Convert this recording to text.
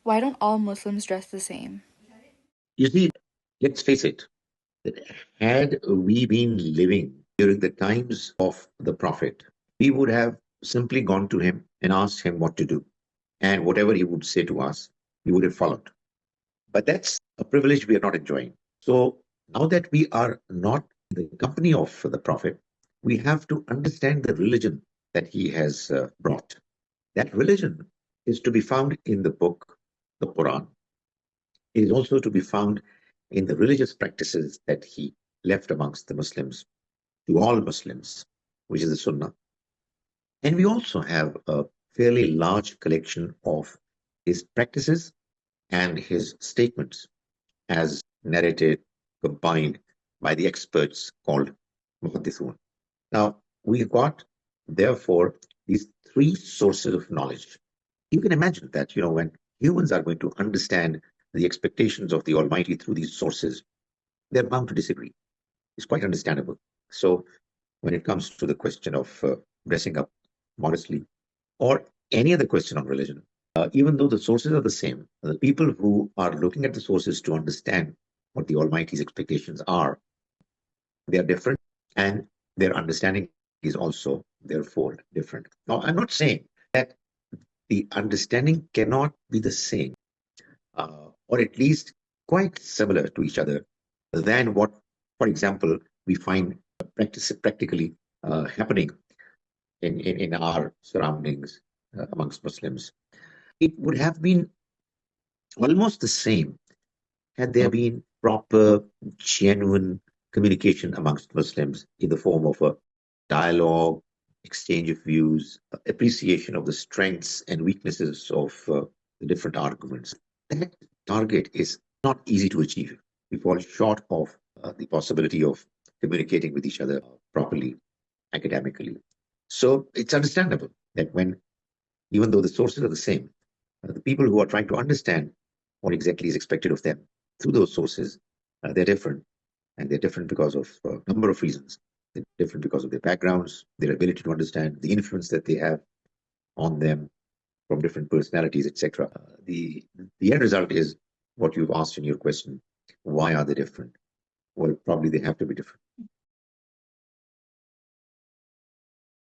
Why don't all Muslims dress the same? You see, let's face it, that had we been living during the times of the Prophet, we would have simply gone to him and asked him what to do. And whatever he would say to us, we would have followed. But that's a privilege we are not enjoying. So now that we are not in the company of the Prophet, we have to understand the religion that he has brought. That religion is to be found in the book, the Quran. It is also to be found in the religious practices that he left amongst the Muslims, to all Muslims, which is the Sunnah. And we also have a fairly large collection of his practices and his statements as narrated, compiled by the experts called Muhaddithun. Now, we've got, therefore, these three sources of knowledge. You can imagine that, when humans are going to understand the expectations of the Almighty through these sources, they're bound to disagree. It's quite understandable. So, when it comes to the question of dressing up modestly or any other question on religion, even though the sources are the same, the people who are looking at the sources to understand what the Almighty's expectations are, they are different, and their understanding is also, therefore, different. Now, I'm not saying that the understanding cannot be the same, or at least quite similar to each other than what, for example, we find practically happening in our surroundings amongst Muslims. It would have been almost the same had there been proper, genuine communication amongst Muslims in the form of a dialogue, exchange of views, appreciation of the strengths and weaknesses of the different arguments. That target is not easy to achieve. We fall short of the possibility of communicating with each other properly, academically. So it's understandable that when, even though the sources are the same, the people who are trying to understand what exactly is expected of them through those sources, they're different. And they're different because of a number of reasons. They're different because of their backgrounds, their ability to understand, the influence that they have on them from different personalities, etc. The end result is what you've asked in your question. Why are they different? Well, probably they have to be different.